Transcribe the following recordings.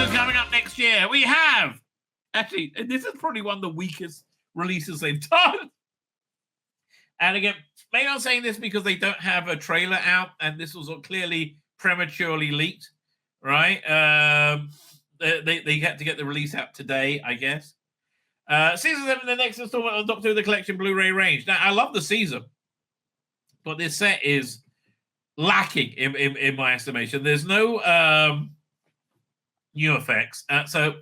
So coming up next year, we have... Actually, this is probably one of the weakest releases they've done. And again, maybe I'm saying this because they don't have a trailer out, and this was clearly prematurely leaked, right? They had to get the release out today, I guess. Season 7, the next installment of Doctor Who The Collection Blu-ray range. Now, I love the season, but this set is lacking in my estimation. There's no new effects, so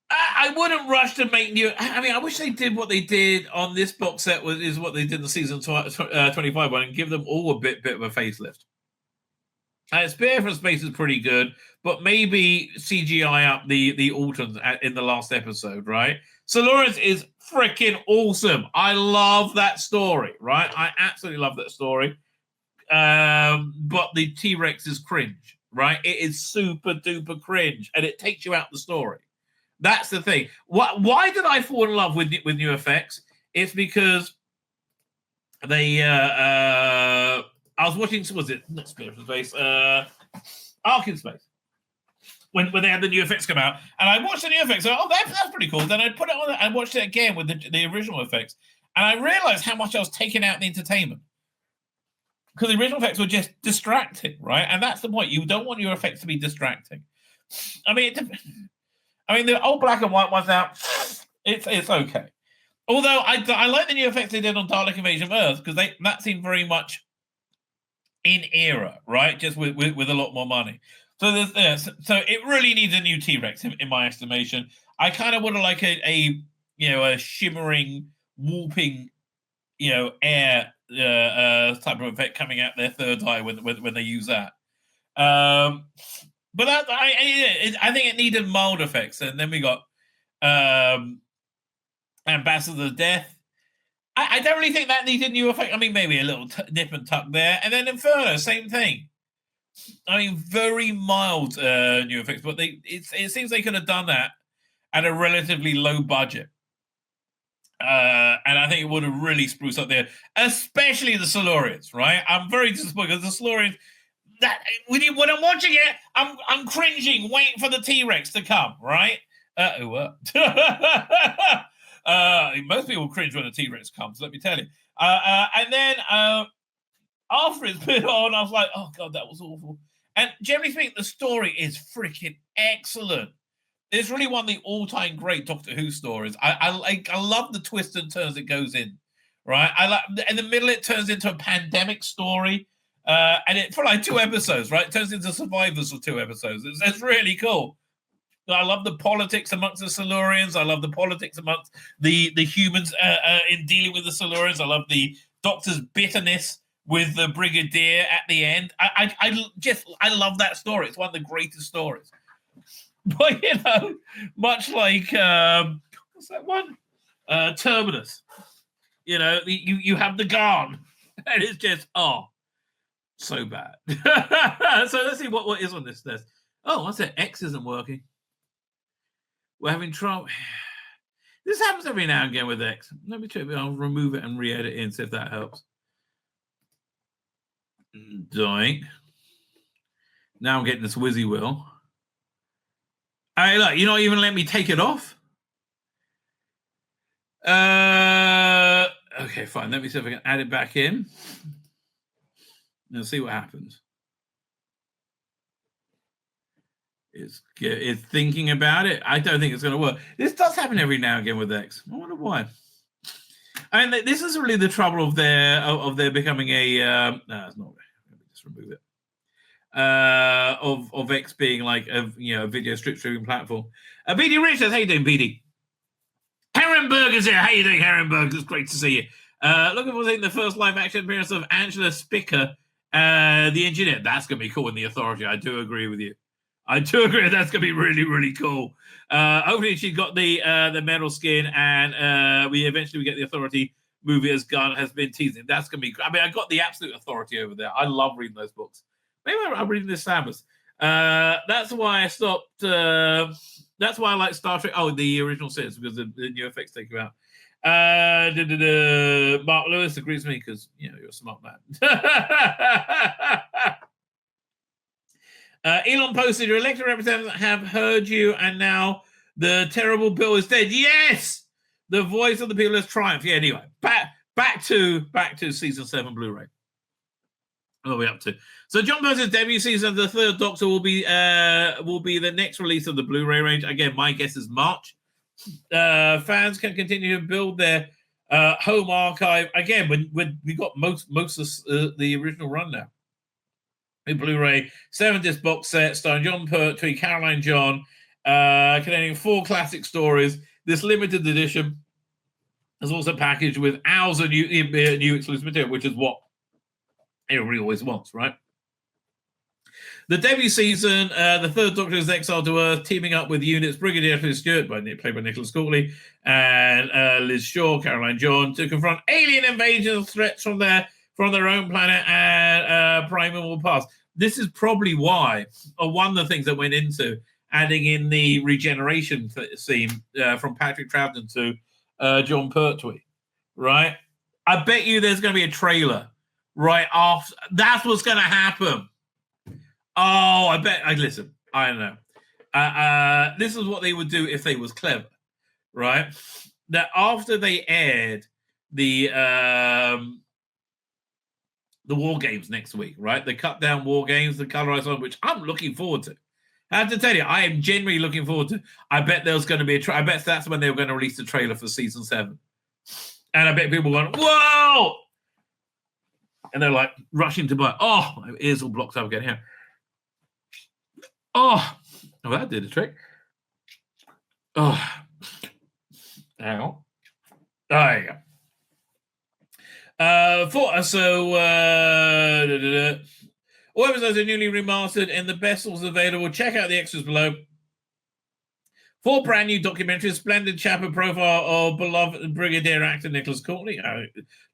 I wouldn't rush to make new. I mean, I wish they did what they did on this box set is what they did in the season 25 one, and give them all a bit of a facelift. Spear from Space is pretty good, but maybe CGI up the Autons in the last episode, right? Silurians is freaking awesome. I love that story, right? I absolutely love that story. But the T-Rex is cringe, right? It is super duper cringe, and it takes you out the story. That's the thing. Why did I fall in love with new effects? It's because they I was watching, was it not Spirit from Space? Ark in Space. When they had the new effects come out, and I watched the new effects. So, that's pretty cool. Then I put it on and watched it again with the original effects, and I realized how much I was taking out the entertainment because the original effects were just distracting, right? And that's the point. You don't want your effects to be distracting. I mean, the old black and white ones now, it's okay. Although I like the new effects they did on Dalek Invasion of Earth because that seemed very much in era, right? Just with a lot more money. So so it really needs a new T-Rex in my estimation. I kind of would have like a shimmering, warping, air type of effect coming out their third eye when they use that. But I think it needed mild effects, and then we got Ambassador of Death. I don't really think that needed new effect. I mean, maybe a little nip and tuck there. And then Inferno, same thing. I mean, very mild new effects, but it seems they could have done that at a relatively low budget. And I think it would have really spruced up there, especially the Silurians, right? I'm very disappointed because the Silurians, when I'm watching it, I'm cringing, waiting for the T-Rex to come, right? Most people cringe when a T-Rex comes, let me tell you. And then after it's been on, I was like, oh God, that was awful. And generally speaking, the story is freaking excellent. It's really one of the all-time great Doctor Who stories. I love the twists and turns it goes in, right? In the middle, it turns into a pandemic story. And it for like 2 episodes, right? It turns into Survivors for 2 episodes. It's really cool. I love the politics amongst the Silurians. I love the politics amongst the humans in dealing with the Silurians. I love the Doctor's bitterness with the Brigadier at the end. I love that story. It's one of the greatest stories. But much like what's that one? Terminus. You have the Garn, and it's just so bad. So let's see what is on this list. Oh, what's it? X isn't working. We're having trouble. This happens every now and again with X. Let me check. I'll remove it and re-edit it and see if that helps. Doink. Now I'm getting this whizzy wheel. Hey, look, you're not even letting me take it off? Okay, fine. Let me see if I can add it back in. And see what happens. It's thinking about it. I don't think it's going to work. This does happen every now and again with X. I wonder why. I mean, this is really the trouble of their becoming a. No, it's not. Let me just remove it. Of X being like a video strip streaming platform. BD Richards, how you doing, BD? Herrenberger's here. How you doing, Herrenberg? It's great to see you. Looking forward to seeing the first live action appearance of Angela Spicker, the engineer. That's going to be cool in The Authority. I do agree with you. That's going to be really, really cool. Hopefully she got the metal skin, and we eventually get the Authority movie as Gunn has been teasing. That's going to be. I mean, I got the absolute Authority over there. I love reading those books. Maybe I'm reading this Sabbath. That's why I stopped. That's why I like Star Trek. Oh, the original series, because the new effects take you out. Mark Lewis agrees with me because you're a smart man. Elon posted, your elected representatives have heard you, and now the terrible bill is dead. Yes! The voice of the people has triumphed. Yeah, anyway, back to season 7 Blu-ray. What are we up to? So John Burton's debut season of the Third Doctor will be the next release of the Blu-ray range. Again, my guess is March. Fans can continue to build their home archive. Again, when we got most of the original run now. A Blu-ray 7-disc box set starring John Pertwee, Caroline John, containing 4 classic stories. This limited edition is also packaged with hours of new exclusive material, which is what everybody always wants, right? The debut season, the Third Doctor is exiled to Earth, teaming up with units Brigadier Stewart, played by Nicholas Courtney, and Liz Shaw, Caroline John, to confront alien invasion threats from their own planet and primal past. This is probably why, or one of the things that went into adding in the regeneration theme from Patrick Troughton to John Pertwee, right? I bet you there's going to be a trailer right after. That's what's going to happen. Oh, I bet. Listen, I don't know. This is what they would do if they was clever, right? That after they aired the War Games next week, right? The cut down War Games, the colorized one, which I'm looking forward to. I have to tell you, I am genuinely looking forward to. I bet there's going to be I bet that's when they were going to release the trailer for season 7, and I bet people going, "Whoa!" And they're like rushing to buy. Oh, my ears all blocked up again here. Oh, that did a trick. Oh, ow. There you go. All episodes are newly remastered and the best was available. Check out the extras below. 4 brand new documentaries, splendid chapter profile of beloved Brigadier actor Nicholas Courtney.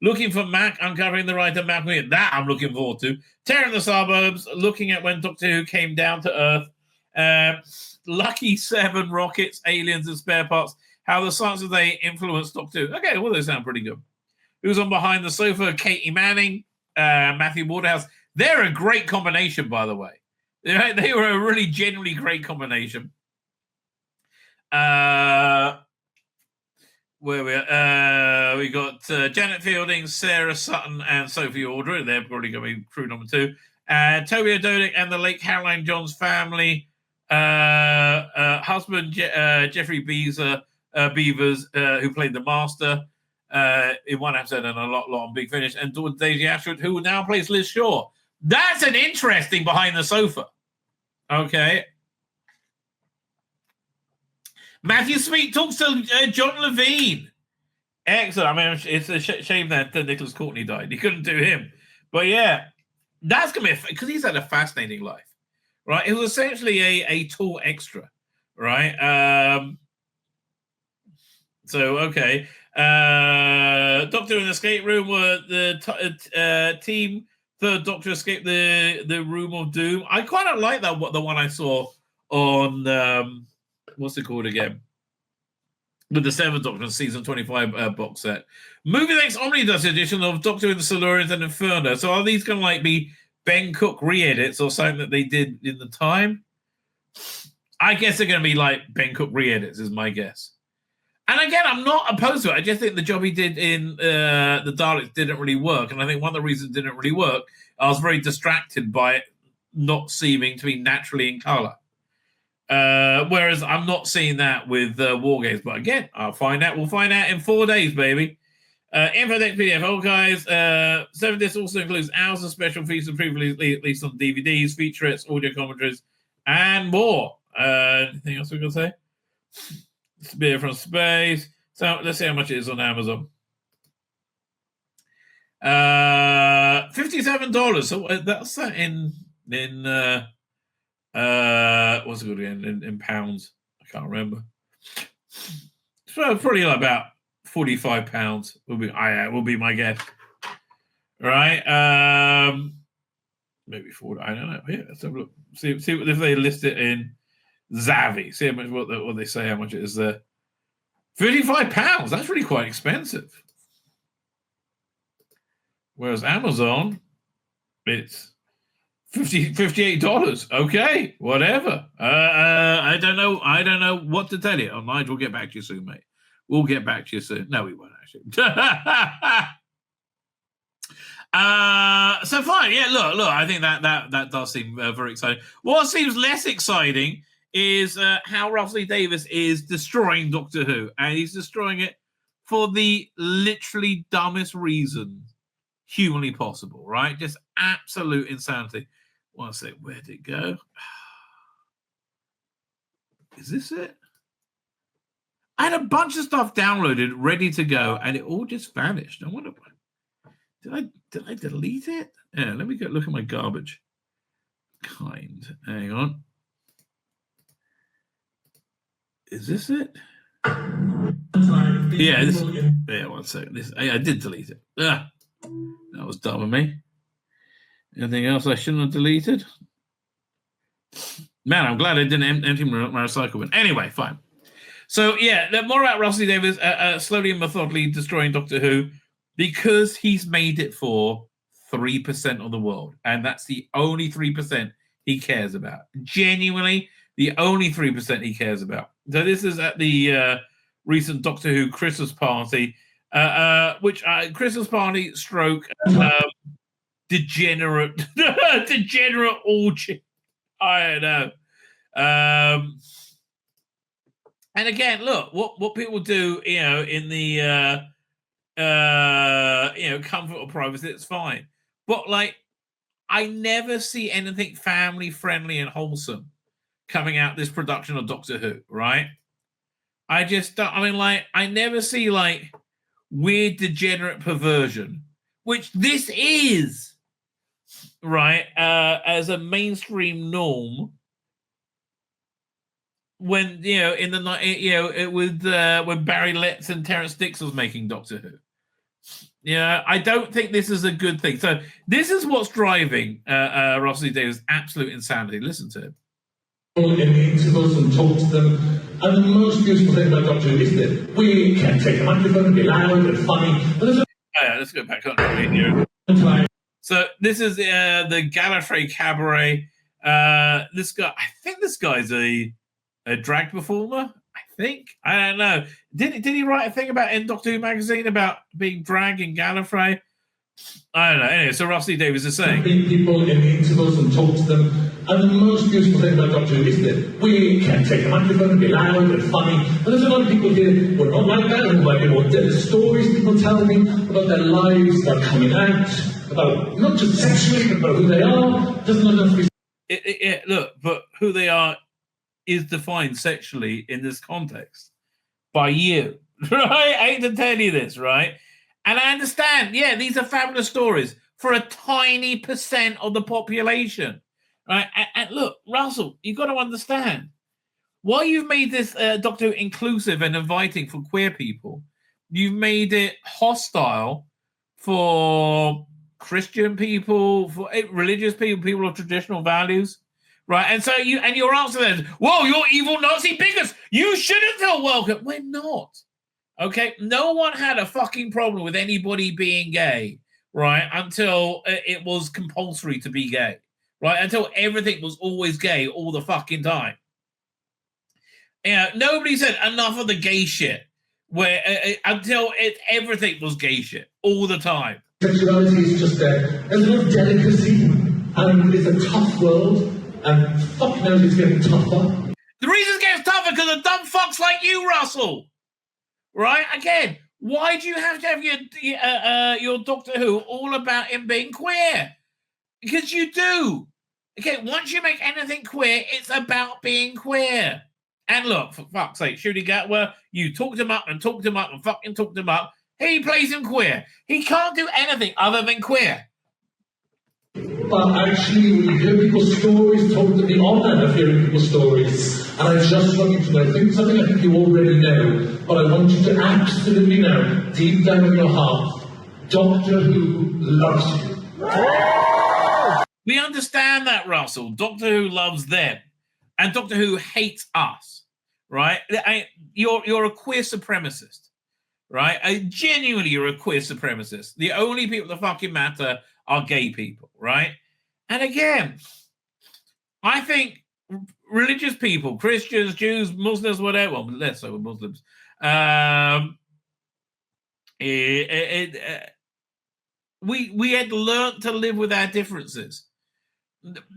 Looking for Mac, uncovering the writer Mac. That I'm looking forward to. Tearing the Suburbs, looking at when Doctor Who came down to Earth. Lucky 7 rockets, aliens, and spare parts. How the science of they influenced Doctor Who. Okay, well, they sound pretty good. Who's on Behind the Sofa? Katie Manning, Matthew Waterhouse. They're a great combination, by the way. They were a really genuinely great combination. Where we got Janet Fielding, Sarah Sutton, and Sophie Audrey. They're probably going to be crew number 2. Toby O'Dodick and the late Caroline John's family. Husband Jeffrey Beavers, who played the Master in one episode and a lot on Big Finish, and Daisy Ashwood, who now plays Liz Shaw. That's an interesting Behind the Sofa. Okay. Matthew Sweet talks to John Levine. Excellent. I mean, it's a shame that Nicholas Courtney died. He couldn't do him. But yeah, that's going to be because he's had a fascinating life, right? It was essentially a tour extra, right? So, okay. Doctor in the Escape Room were the team. Third Doctor escaped the Room of Doom. I quite like that. The one I saw on what's it called again? With the 7th Doctor season 25 box set. Movie Next Omnibus edition of Doctor in the Silurians and Inferno. So are these going to be Ben Cook re-edits or something that they did in the time? I guess they're going to be Ben Cook re-edits is my guess. And again, I'm not opposed to it. I just think the job he did in the Daleks didn't really work. And I think one of the reasons it didn't really work, I was very distracted by it not seeming to be naturally in colour. Whereas I'm not seeing that with War Games. But again, I'll find out. We'll find out in 4 days, baby. Info next PDF. Oh, guys. 7 discs also includes hours of special features previously released on DVDs, featurettes, audio commentaries, and more. Anything else we're going to say? Spear from Space. So let's see how much it is on Amazon. $57. So that's that in what's it called again? In pounds. I can't remember. So probably about £45 will be my guess. Right? Maybe 40. I don't know. Yeah, let's have a look. See if they list it in Zavi. See how much what they say how much it is there. £35. That's really quite expensive. Whereas Amazon, it's $58. Okay, whatever. I don't know. I don't know what to tell you. Oh, Nigel, we'll get back to you soon, mate. We'll get back to you soon. No, we won't actually. So fine. Yeah, look. I think that does seem very exciting. What seems less exciting is how Russell Davies is destroying Doctor Who, and he's destroying it for the literally dumbest reason humanly possible, right? Just absolute insanity. One sec, where'd it go? Is this it? I had a bunch of stuff downloaded, ready to go, and it all just vanished. I wonder, did I delete it? Yeah, let me go look at my garbage. Hang on. Is this it? Yeah, one second. I did delete it. That was dumb of me. Anything else I shouldn't have deleted? Man, I'm glad I didn't empty my recycle bin. Anyway, fine. So, yeah, more about Russell Davies slowly and methodically destroying Doctor Who because he's made it for 3% of the world. And that's the only 3% he cares about. Genuinely, the only 3% he cares about. So this is at the recent Doctor Who Christmas party, which Christmas party stroke degenerate orgy. I don't know. And again, look what people do, in the comfort of privacy. It's fine, but like, I never see anything family friendly and wholesome coming out this production of Doctor Who. Right? I just don't. I mean, like, I never see like weird degenerate perversion, which this is, right? As a mainstream norm. When in the night, it was when Barry Letts and Terrence Dicks was making Doctor Who. I don't think this is a good thing. So this is what's driving Russell Davies' absolute insanity. Listen to him. In the intervals and talk to them, and the most beautiful thing about Doctor Who is that we can take a microphone and be loud and funny. Let's go back on here. So this is the Gallifrey Cabaret. This guy, I think this guy's a drag performer, I think. I don't know. Did he write a thing about in Doctor Who magazine about being drag in Gallifrey? I don't know. Anyway, so Russell Davies is saying people in the intervals and talk to them, and the most beautiful thing about Doctor Who is that we can take a microphone and be loud and funny. And there's a lot of people here who are not like that, who might be more dead stories people tell me about their lives, about coming out, about not just sexually, but about who they are. Doesn't have to be. Look, but who they are is defined sexually in this context by you, right? I hate to tell you this, right? And I understand, these are fabulous stories for a tiny percent of the population, right? And look, Russell, you've got to understand, while you've made this Doctor Who inclusive and inviting for queer people, you've made it hostile for Christian people, for religious people, people of traditional values. Right, and so your answer is, whoa, you're evil Nazi bigots. You shouldn't feel welcome. We're not. Okay, no one had a fucking problem with anybody being gay, right, until it was compulsory to be gay, right, until everything was always gay all the fucking time. Nobody said enough of the gay shit, where until everything was gay shit all the time. Sexuality is just there's no delicacy, and it's a tough world. And fuck knows it's getting tougher. The reason it's getting tougher because of dumb fucks like you, Russell. Right? Again, why do you have to have your Doctor Who all about him being queer? Because you do. Okay, once you make anything queer, it's about being queer. And look, for fuck's sake, Shooty Gatwa, you talked him up and talked him up and fucking talked him up. He plays him queer. He can't do anything other than queer. But actually, when you hear people's stories, talk to the honour of hearing people's stories. And I just want you to know, something I think you already know, but I want you to absolutely know, deep down in your heart, Doctor Who loves you. We understand that, Russell. Doctor Who loves them. And Doctor Who hates us, right? You're a queer supremacist, right? Genuinely, you're a queer supremacist. The only people that fucking matter are gay people, right? And again, I think religious people, Christians, Jews, Muslims, whatever, well, less so with Muslims, we had learned to live with our differences.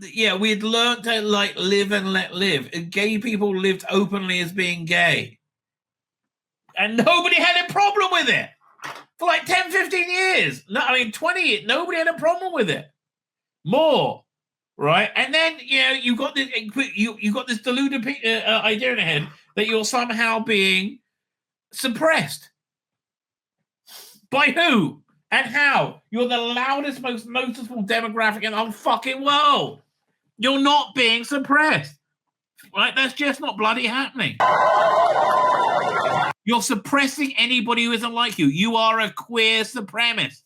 Yeah, we had learned to like live and let live. And gay people lived openly as being gay. And nobody had a problem with it. For like 10, 15 years. No, I mean 20 years, nobody had a problem with it. More. Right? And then you got this you got this deluded idea in your head that you're somehow being suppressed. By who? And how? You're the loudest, most noticeable demographic in the whole fucking world. You're not being suppressed. Right? That's just not bloody happening. You're suppressing anybody who isn't like you. You are a queer supremacist.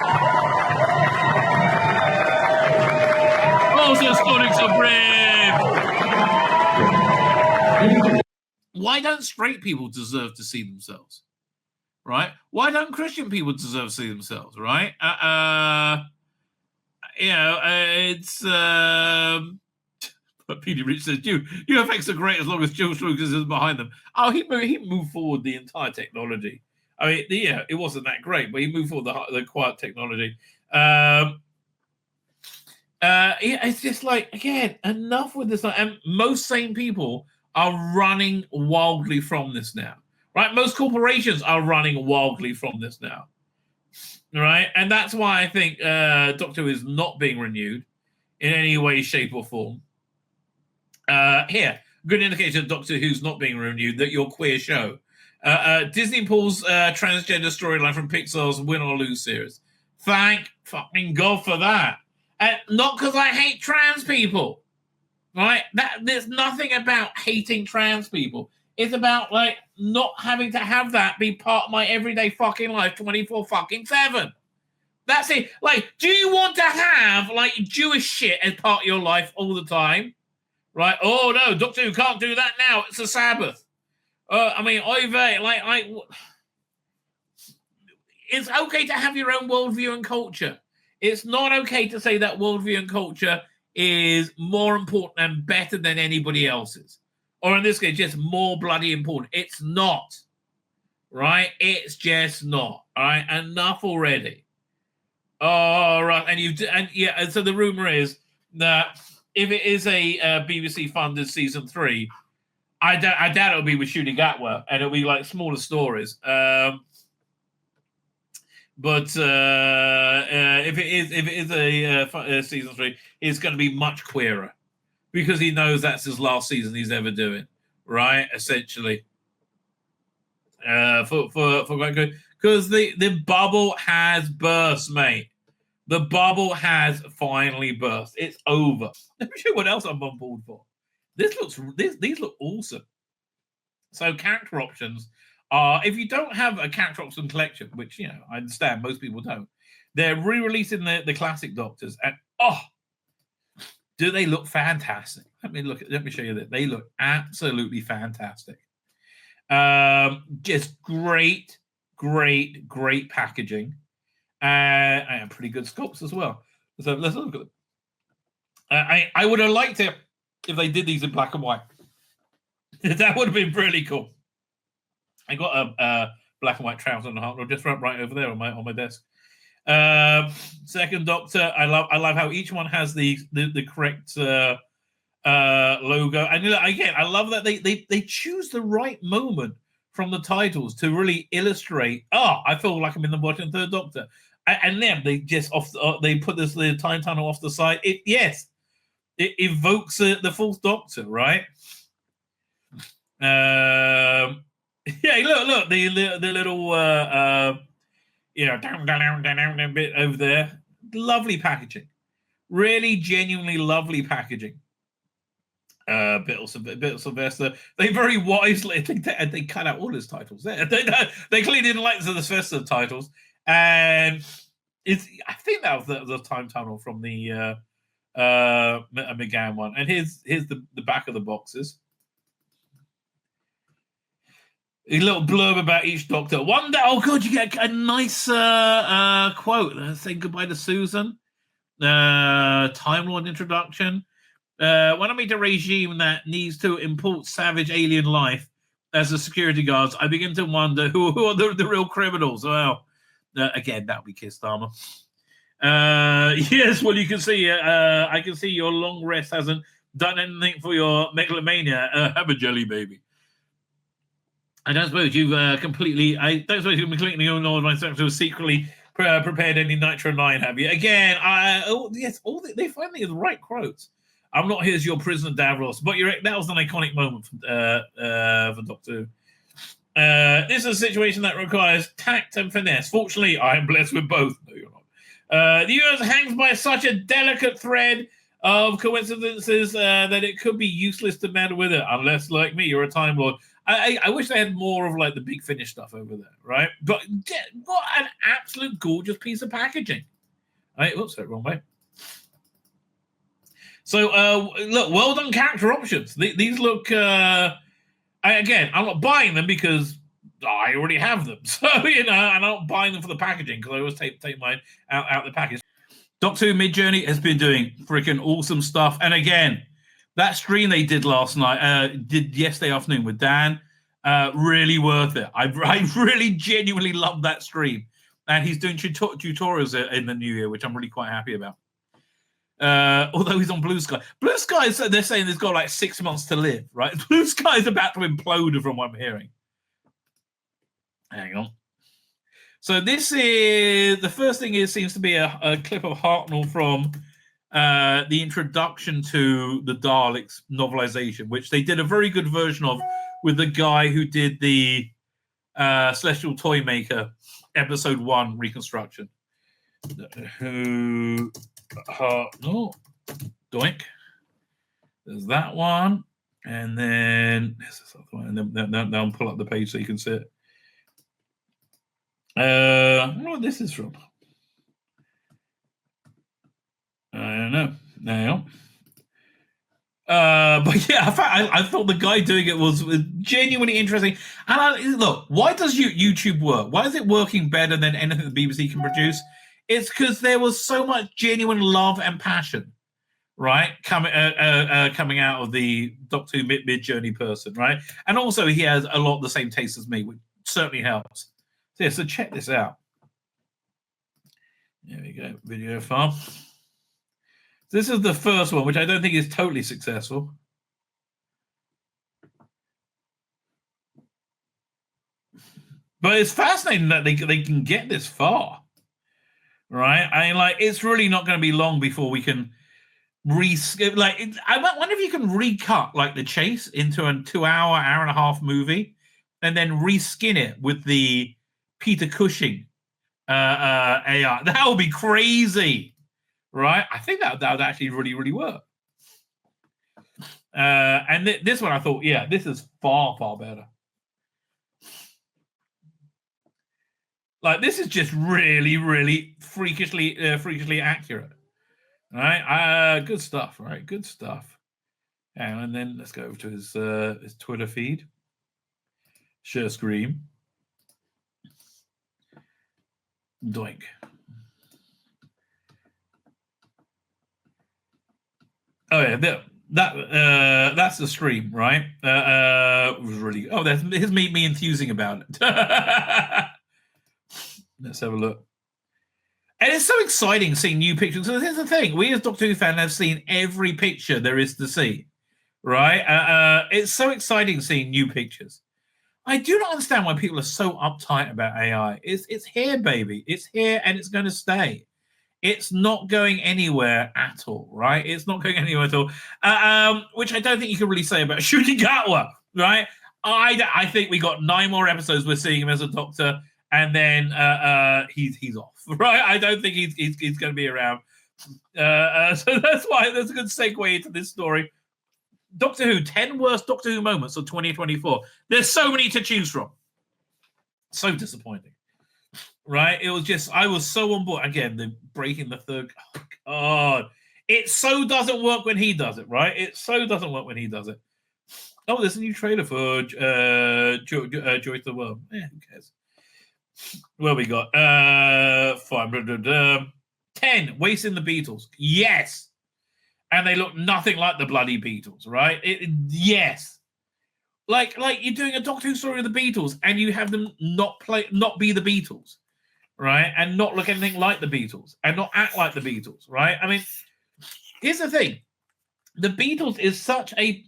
Oh, Sonic Supreme! Why don't straight people deserve to see themselves? Right? Why don't Christian people deserve to see themselves? Right? It's. But Peter Rich says, UFX are great as long as Joe Lucas is behind them. Oh, he moved forward the entire technology. I mean, it wasn't that great, but he moved forward the quiet technology. It's just like, again, enough with this. And most sane people are running wildly from this now. Right? Most corporations are running wildly from this now. Right? And that's why I think Doctor Who is not being renewed in any way, shape, or form. Here, good indication Doctor Who's not being renewed, that your queer show. Disney pulls transgender storyline from Pixar's Win or Lose series. Thank fucking God for that. And not because I hate trans people. Right? There's nothing about hating trans people. It's about like not having to have that be part of my everyday fucking life 24/7. That's it. Like, do you want to have like Jewish shit as part of your life all the time? Right? Oh no, Doctor Who can't do that now. It's a Sabbath. I mean, it's okay to have your own worldview and culture. It's not okay to say that worldview and culture is more important and better than anybody else's. Or in this case, just more bloody important. It's not. Right? It's just not. All right? Enough already. All right. And so the rumor is that if it is a BBC funded season 3, I doubt it'll be with Shooty Gatwa, and it'll be like smaller stories. But if it is a season 3, it's going to be much queerer because he knows that's his last season he's ever doing, right? Essentially, for quite good, because the bubble has burst, mate. The bubble has finally burst. It's over. Let me show you what else I'm on board for. These look awesome. So character options are, if you don't have a character option collection, which I understand most people don't, they're re-releasing the classic Doctors, and do they look fantastic? Let me show you that. They look absolutely fantastic. Just great packaging. And pretty good sculpts as well. So let's look at them. I would have liked it if they did these in black and white. That would have been really cool. I got a black and white trouser and a heart just right over there on my desk. Second Doctor, I love how each one has the correct logo. And again, I love that they choose the right moment from the titles to really illustrate. I feel like I'm watching Third Doctor. And then they just they put the time tunnel off the side. It evokes the Fourth Doctor, right? Look, the little down bit over there. Lovely packaging, really genuinely lovely packaging. Bit of Sylvester. They very wisely they cut out all his titles. They clearly didn't like the Sylvester titles. And I think that was the time tunnel from the McGann one. And here's the back of the boxes. A little blurb about each Doctor. One day, oh god, you get a nice quote. Say goodbye to Susan. Time Lord introduction. When I meet a regime that needs to import savage alien life as the security guards, I begin to wonder who are the real criminals. Well, again, that would be Keir Starmer. Yes, well, you can see. I can see your long rest hasn't done anything for your megalomania. Have a jelly, baby. I don't suppose you've completely ignored my secretary was secretly prepared any Nitro 9, have you? Again, they finally have the right quotes. I'm not here as your prisoner, Davros, but that was an iconic moment for Doctor Who. This is a situation that requires tact and finesse. Fortunately, I am blessed with both. No, you're not. The universe hangs by such a delicate thread of coincidences that it could be useless to meddle with it, unless, like me, you're a Time Lord. I wish they had more of like the Big Finish stuff over there, right? But what an absolute gorgeous piece of packaging. Right? Oops, wrong way. So, look, well done character options. These look, again, I'm not buying them because I already have them. So, and I'm not buying them for the packaging because I always take mine out the package. Doctor Who Mid-Journey has been doing freaking awesome stuff. And again, that stream they did last night, did yesterday afternoon with Dan, really worth it. I really genuinely love that stream. And he's doing tutorials in the new year, which I'm really quite happy about. Although he's on Blue Sky. Blue Sky, they're saying there's got like 6 months to live, right? Blue Sky is about to implode from what I'm hearing. Hang on. So this is, the first thing seems to be a clip of Hartnell from the introduction to the Daleks novelization, which they did a very good version of with the guy who did the Celestial Toymaker episode 1 reconstruction. Who Hartnell, doink. There's that one, and then there's this other one, and then I'll pull up the page so you can see it. I don't know what this is from. I don't know now. But yeah, I thought the guy doing it was genuinely interesting. And look, why does YouTube work? Why is it working better than anything the BBC can produce? It's because there was so much genuine love and passion, right, coming out of the Doctor Who mid-journey person, right? And also he has a lot of the same taste as me, which certainly helps. So, yeah, so check this out. There we go, video file. This is the first one, which I don't think is totally successful. But it's fascinating that they can get this far, right? I mean, like, it's really not going to be long before we can I wonder if you can recut like the chase into a 2 hour, hour and a half movie, and then reskin it with the Peter Cushing AI. That would be crazy, right? I think that would actually really, really work. And this one, I thought, yeah, this is far, far better. Like, this is just really, really freakishly accurate. All right, good stuff. Right, good stuff. And then let's go over to his Twitter feed. Share screen. Doink. Oh yeah, that's the stream, right? It was really. Oh, there's me enthusing about it. Let's have a look. And it's so exciting seeing new pictures. So here's the thing: we as Doctor Who fans have seen every picture there is to see, right? It's so exciting seeing new pictures. I do not understand why people are so uptight about AI. It's here, baby. It's here, and it's going to stay. It's not going anywhere at all, right? It's not going anywhere at all. Which I don't think you can really say about Ncuti Gatwa, right? I think we got 9 more episodes. We're seeing him as a Doctor, and then he's off, right? I don't think he's going to be around. So that's why there's a good segue into this story. Doctor Who, 10 worst Doctor Who moments of 2024. There's so many to choose from. So disappointing. Right? It was just, I was so on board. Again, the breaking the third. Oh, God. It so doesn't work when he does it, right? It so doesn't work when he does it. Oh, there's a new trailer for Joy to the World. Yeah, who cares? Well, we got 500. 10, Wasting the Beatles. Yes. And they look nothing like the bloody Beatles, right? Yes. Like you're doing a Doctor Who story of the Beatles and you have them not be the Beatles, right? And not look anything like the Beatles and not act like the Beatles, right? I mean, here's the thing. The Beatles is such a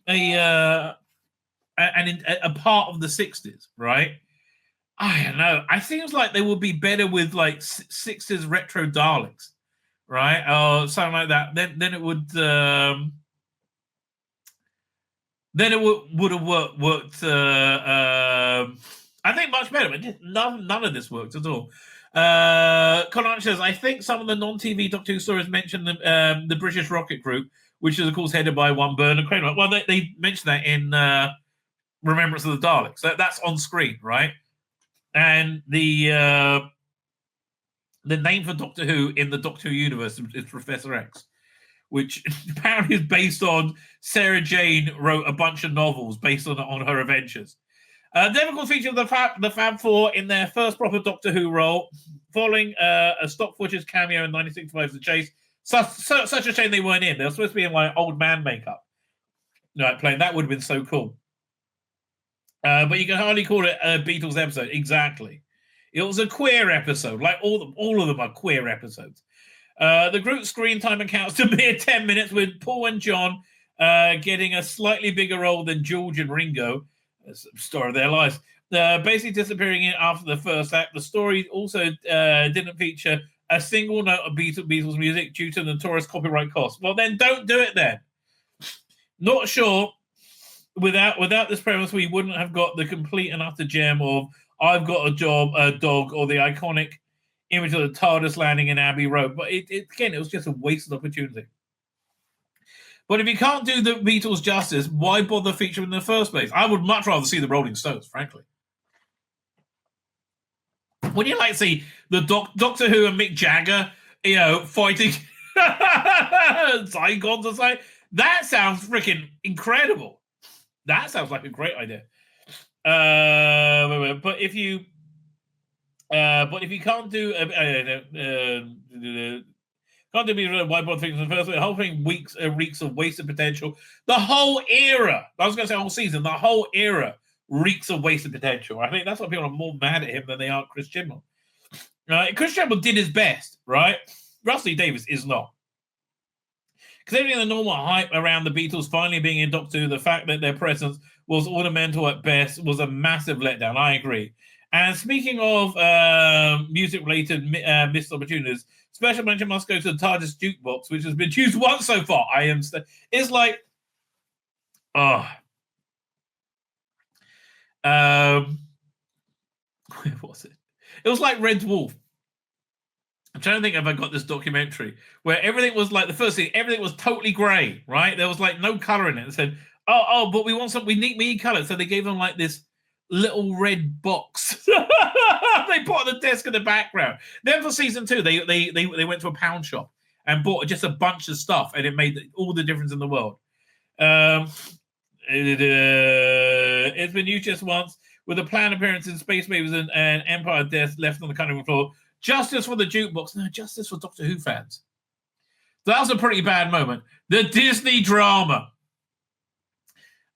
part of the 60s, right? I don't know. I seems like they would be better with like 60s retro Daleks, right? Or something like that. Then it would would have worked. I think much better, but none of this worked at all. Conrad says, I think some of the non-TV Doctor Who stories mentioned the British Rocket Group, which is of course headed by one Bernard Crane. Well, they mentioned that in Remembrance of the Daleks. That's on screen, right? And the name for Doctor Who in the Doctor Who universe is Professor X, which apparently is based on Sarah Jane wrote a bunch of novels based on her adventures. Difficult feature of the Fab Four in their first proper Doctor Who role, following a stock footage cameo in 1965's The Chase. Such a shame they weren't in. They were supposed to be in like old man makeup. No, playing that would have been so cool. But you can hardly call it a Beatles episode. Exactly. It was a queer episode. Like all of them are queer episodes. The group screen time accounts to mere 10 minutes, with Paul and John getting a slightly bigger role than George and Ringo. That's the story of their lives. Basically disappearing in after the first act. The story also didn't feature a single note of Beatles music due to the notorious copyright costs. Well, then don't do it then. Not sure. Without this premise, we wouldn't have got the complete and utter gem of I've Got a Dog, or the iconic image of the TARDIS landing in Abbey Road. But it was just a wasted opportunity. But if you can't do the Beatles justice, why bother featuring them in the first place? I would much rather see the Rolling Stones, frankly. Would you like to see the Doctor Who and Mick Jagger, fighting Zygons or something? That sounds freaking incredible. That sounds like a great idea. But if you can't do can't do why bother things in the first place, the whole thing reeks of wasted potential. The whole era, I was going to say whole season, the whole era reeks of wasted potential. I think that's why people are more mad at him than they are Chris Chibnall. Chris Chibnall did his best, right? Russell Davies is not. Considering the normal hype around the Beatles finally being in Doctor Who, the fact that their presence was ornamental at best was a massive letdown. I agree. And speaking of music-related missed opportunities, special mention must go to the TARDIS jukebox, which has been used once so far. It's like, where was it? It was like Red Dwarf. I'm trying to think if I got this documentary where everything was like the first thing, everything was totally grey, right? There was like no colour in it. They said, but we need colour. So they gave them like this little red box. They put on the desk in the background. Then for season 2, they went to a pound shop and bought just a bunch of stuff, and it made all the difference in the world. It's been used just once with a planned appearance in Space Babies and Empire Death left on the cutting room floor. Justice for the jukebox. No, justice for Doctor Who fans. So that was a pretty bad moment. The Disney drama.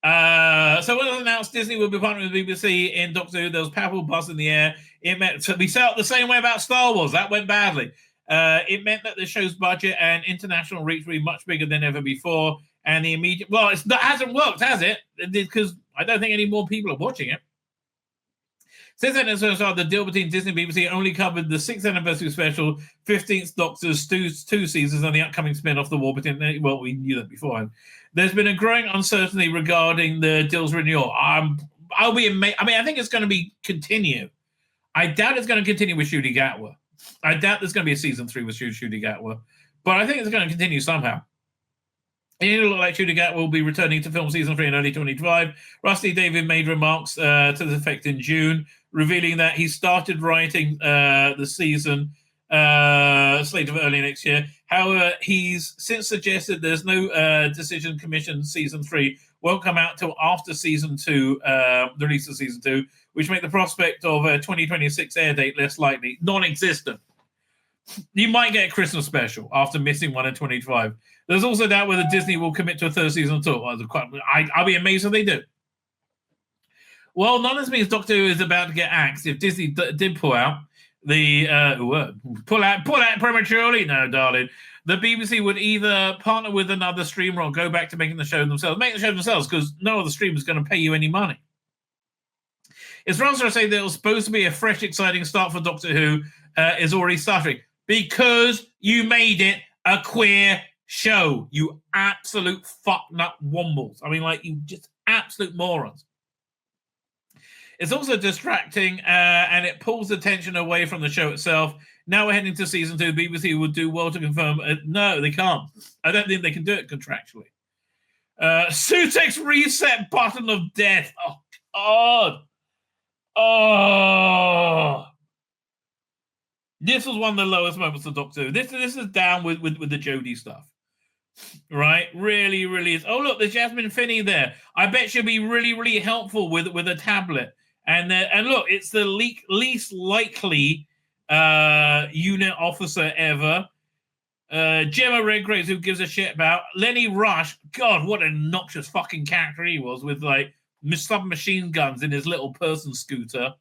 So when it was announced Disney would be partnering with BBC in Doctor Who, there was palpable buzz in the air. We felt the same way about Star Wars. That went badly. It meant that the show's budget and international reach would be much bigger than ever before. And the immediate... Well, it hasn't worked, has it? Because I don't think any more people are watching it. Since then, the deal between Disney and BBC only covered the 6th anniversary special, 15th Doctor's two seasons, and the upcoming spin-off, The War Between... Well, we knew that beforehand. There's been a growing uncertainty regarding the deal's renewal. I'll be amazed. I mean, I think it's going to continue. I doubt it's going to continue with Ncuti Gatwa. I doubt there's going to be a season 3 with Ncuti Gatwa. But I think it's going to continue somehow. It looks like Ncuti Gatwa will be returning to film season 3 in early 2025. Rusty David made remarks to this effect in June, revealing that he started writing the season slate of early next year. However, he's since suggested there's no decision commission season 3 won't come out till after season 2, the release of season 2, which make the prospect of a 2026 air date less likely, non-existent. You might get a Christmas special after missing one in 25. There's also doubt whether Disney will commit to a third season at all. I'll be amazed if they do. Well, none of this means Doctor Who is about to get axed. If Disney did pull out pull out prematurely, no, darling. The BBC would either partner with another streamer or go back to making the show themselves. Make the show themselves because no other streamer is going to pay you any money. It's rather to say that it was supposed to be a fresh, exciting start for Doctor Who is already starting because you made it a queer show. You absolute fucknut wombles. I mean, like, you just absolute morons. It's also distracting and it pulls attention away from the show itself. Now we're heading to season 2. BBC would do well to confirm. No, they can't. I don't think they can do it contractually. Sutek's reset button of death. Oh, God. Oh. This was one of the lowest moments of Doctor Who. This is down with the Jodie stuff. Right? Really, really is. Oh, look, there's Jasmine Finney there. I bet she'll be really, really helpful with a tablet. And look, it's the least likely unit officer ever. Gemma Redgraves, who gives a shit about. Lenny Rush, God, what an obnoxious fucking character he was with, like, submachine guns in his little person scooter.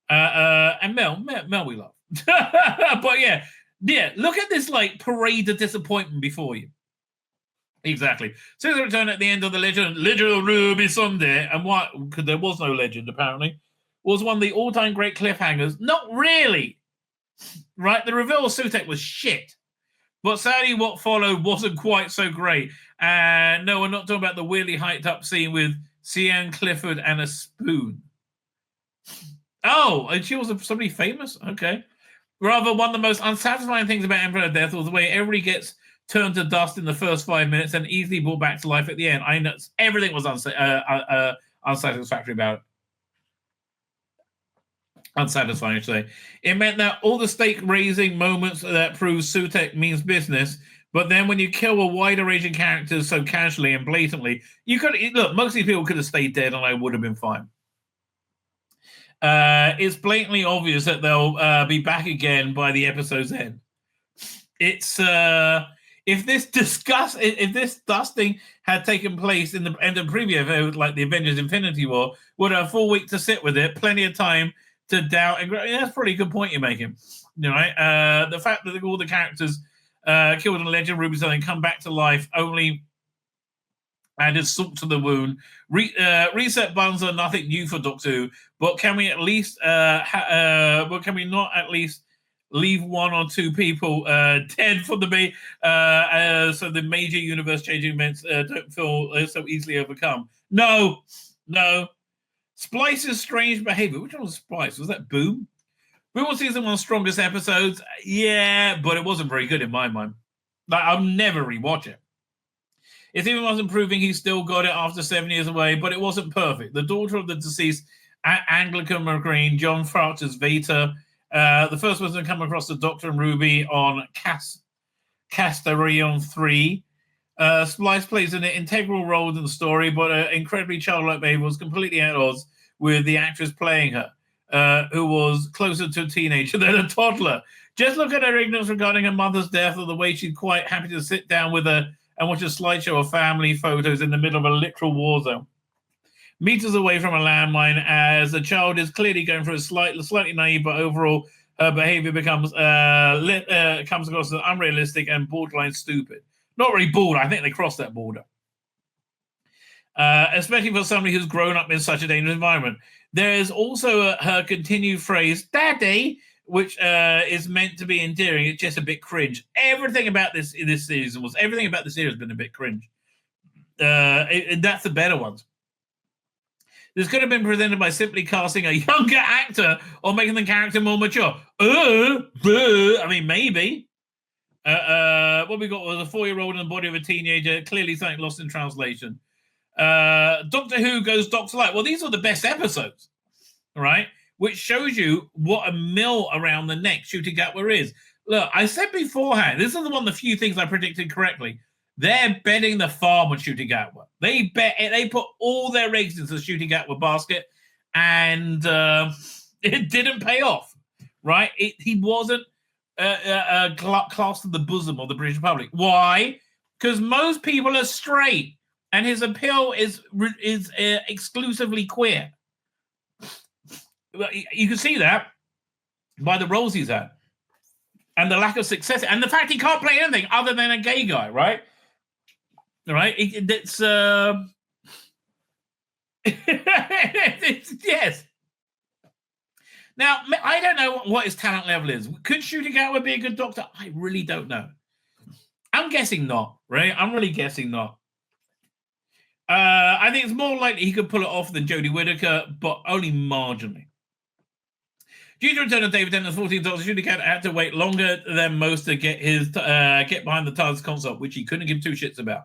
And Mel we love. But yeah, look at this, like, parade of disappointment before you. Exactly. So the return at the end of the Legend of Ruby Sunday, and what, because there was no legend apparently, was one of the all-time great cliffhangers. Not really. Right? The reveal of Sutek was shit. But sadly, what followed wasn't quite so great. No, we're not talking about the weirdly hyped up scene with Sian Clifford and a spoon. Oh, and she was somebody famous? Okay. Rather, one of the most unsatisfying things about Emperor of Death was the way everybody gets turned to dust in the first 5 minutes and easily brought back to life at the end. I know everything was unsatisfactory about it. Unsatisfying, I should say. It meant that all the stake-raising moments that proves Sutek means business, but then when you kill a wider range of characters so casually and blatantly, you could look. Most of these people could have stayed dead, and I would have been fine. It's blatantly obvious that they'll be back again by the episode's end. It's if this dusting had taken place in the end of previous episode, like the Avengers Infinity War, would have a full week to sit with it, plenty of time to doubt and grow. Yeah, that's a pretty good point you're making. You know, right? The fact that all the characters killed in Legend of Ruby Sunday come back to life only added salt to the wound. Reset buttons are nothing new for Doctor Who, but can we at least but can we not at least leave one or two people dead for the so the major universe changing events don't feel so easily overcome? No. Splice's strange behavior. Which one was Splice? Was that Boom? Boom was season 1's strongest episodes. Yeah, but it wasn't very good in my mind. Like, I'll never rewatch it. If even wasn't proving he still got it after 7 years away, but it wasn't perfect. The daughter of the deceased Anglican Marine, John Frauch's Veta, the first person to come across the Doctor and Ruby on Castellarion 3. Splice plays an integral role in the story, but an incredibly childlike baby was completely at odds with the actress playing her, who was closer to a teenager than a toddler. Just look at her ignorance regarding her mother's death, or the way she's quite happy to sit down with her and watch a slideshow of family photos in the middle of a literal war zone. Meters away from a landmine, as the child is clearly going through a slightly naive, but overall her behavior becomes comes across as unrealistic and borderline stupid. Not really bored. I think they crossed that border. Especially for somebody who's grown up in such a dangerous environment. There is also her continued phrase, "Daddy," which is meant to be endearing. It's just a bit cringe. Everything about this season has been a bit cringe. That's the better ones. This could have been presented by simply casting a younger actor or making the character more mature. I mean, maybe. What we got was a 4-year-old in the body of a teenager, clearly something lost in translation. Doctor Who goes Doctor Light. Well, these are the best episodes, right? Which shows you what a mill around the neck Shooting Gatwa is. Look, I said beforehand, this is one of the few things I predicted correctly. They're betting the farm on Shooting Gatwa. They put all their eggs into the Shooting Gatwa basket, and it didn't pay off, right? He wasn't classed in the bosom of the British public. Why? Because most people are straight, and his appeal is exclusively queer. You can see that by the roles he's had, and the lack of success, and the fact he can't play anything other than a gay guy, right? Right? It's yes. Now, I don't know what his talent level is. Could Shooting Gatwa be a good Doctor? I really don't know. I'm guessing not, right? I'm really guessing not. I think it's more likely he could pull it off than Jodie Whittaker, but only marginally. Due to return of David Tennant's 14th Doctor, Shooting Gatwa had to wait longer than most to get behind the TARDIS console, which he couldn't give two shits about.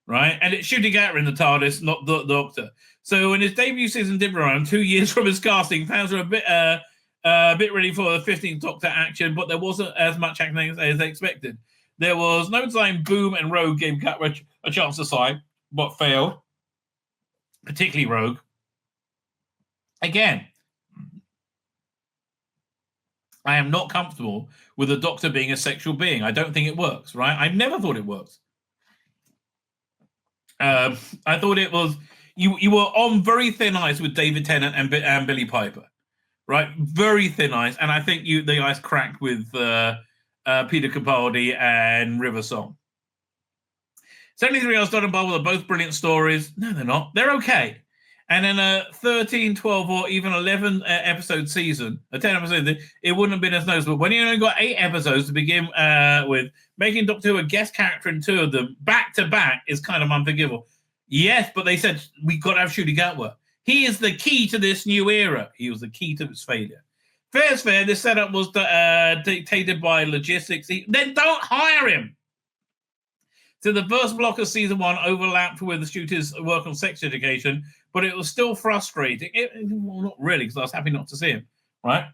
Right? And it's Shooting Gatwa in the TARDIS, not the Doctor. So in his debut season did around 2 years from his casting, fans were a bit ready for the 15th Doctor action, but there wasn't as much action as they expected. There was no time. Boom and Rogue gave Gatwa a chance to sign, but failed, particularly Rogue. Again, I am not comfortable with the Doctor being a sexual being. I don't think it works, right? I never thought it works. I thought it was you were on very thin ice with David Tennant and Billy Piper, right? Very thin ice, and I think the ice cracked with Peter Capaldi and River Song. 73 Hours Dot and Bubble are both brilliant stories. No, they're not. They're okay. And in a 13, 12, or even 11 episode season, a 10 episode, it wouldn't have been as noticeable. When you only got 8 episodes to begin with, making Doctor Who a guest character in 2 of them back to back is kind of unforgivable. Yes, but they said we've got to have Shooting Gatwa. He is the key to this new era. He was the key to its failure. Fair's fair. This setup was dictated by logistics. Then don't hire him. So the first block of season 1 overlapped with the shooter's work on sex education, but it was still frustrating. Well, not really, because I was happy not to see him. Right?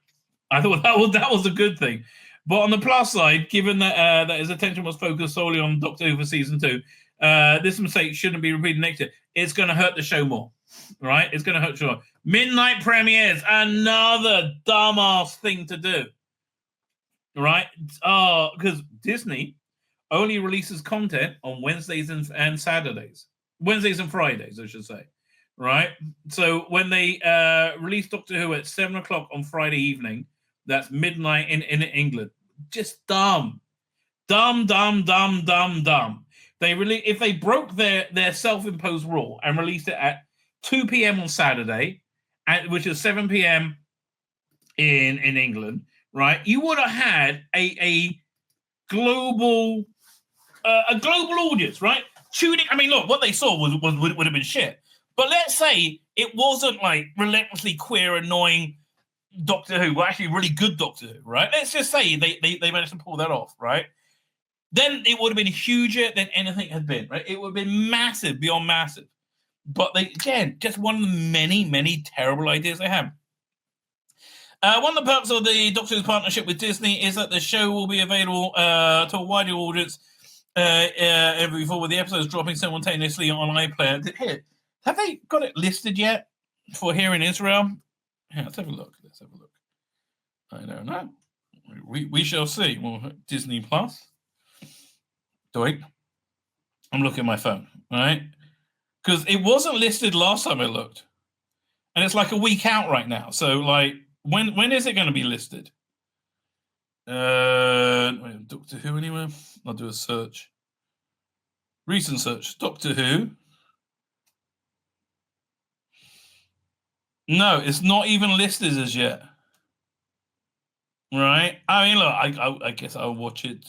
I thought that was a good thing. But on the plus side, given that his attention was focused solely on Doctor Who for season 2, this mistake shouldn't be repeated next year. It's going to hurt the show more. Right? It's going to hurt the show. Midnight premieres, another dumbass thing to do. Right? Because Disney only releases content on Wednesdays and Saturdays. Wednesdays and Fridays, I should say. Right? So when they release Doctor Who at 7 o'clock on Friday evening, that's midnight in England. Just dumb. Dumb. If they broke their self-imposed rule and released it at 2 p.m. on Saturday, which is 7 p.m. in England, right? You would have had a global audience, right? Tuning. I mean, look, what they saw would have been shit. But let's say it wasn't like relentlessly queer, annoying Doctor Who, but actually really good Doctor Who, right? Let's just say they managed to pull that off, right? Then it would have been huger than anything had been, right? It would have been massive, beyond massive. But just one of the many, many terrible ideas they have. One of the perks of the Doctor Who's partnership with Disney is that the show will be available to a wider audience every fall, with the episodes dropping simultaneously on iPlayer. Here, have they got it listed yet for here in Israel? Yeah, let's have a look. I don't know. We shall see. Well, Disney Plus. Wait. I'm looking at my phone, right? Because it wasn't listed last time I looked. And it's like a week out right now. So, like, when is it going to be listed? Doctor Who anywhere? I'll do a search. Recent search. Doctor Who. No, it's not even listed as yet. Right? I mean, look, I guess I'll watch it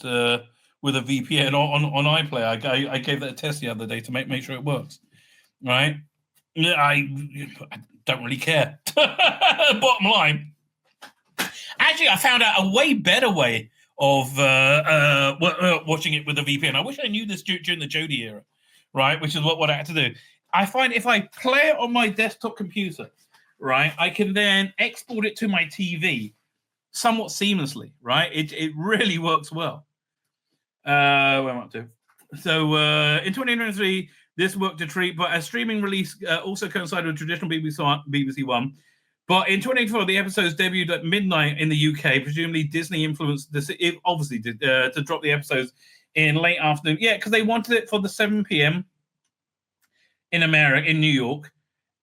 with a VPN on iPlayer. I gave that a test the other day to make sure it works. Right? I don't really care. Bottom line. Actually, I found out a way better way of watching it with a VPN. I wish I knew this during the Jodie era, right? Which is what I had to do. I find if I play it on my desktop computer, right, I can then export it to my TV somewhat seamlessly, right? It really works well. Where am I up to? So in 2023, this worked a treat, but a streaming release also coincided with traditional BBC One. But in 2024, the episodes debuted at midnight in the UK. Presumably, Disney influenced this. It obviously did to drop the episodes in late afternoon. Yeah, because they wanted it for the 7 p.m. in America, in New York,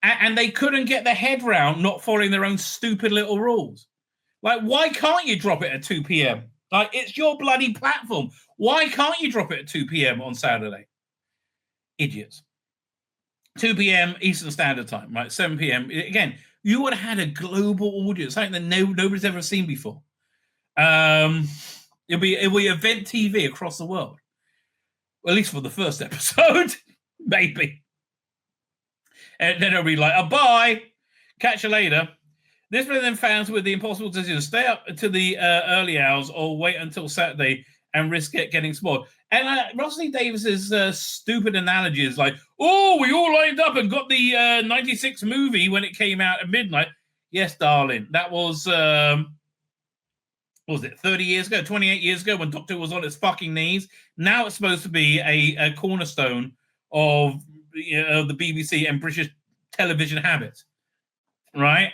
and they couldn't get their head round not following their own stupid little rules. Like, why can't you drop it at 2 p.m.? Like, it's your bloody platform. Why can't you drop it at 2 p.m. on Saturday? Idiots. 2 p.m. Eastern Standard Time, right? 7 p.m. Again, you would have had a global audience, something that nobody's ever seen before. It'll be event TV across the world. Well, at least for the first episode, maybe. And then it'll be like, bye, catch you later. This will then fans with the impossible decision: stay up to the early hours or wait until Saturday and risk getting spoiled. And Rossley Davis's stupid analogy is like, oh, we all lined up and got the 96 movie when it came out at midnight. Yes, darling. That was, what was it, 30 years ago, 28 years ago when Doctor Who was on its fucking knees. Now it's supposed to be a cornerstone of the BBC and British television habit. Right?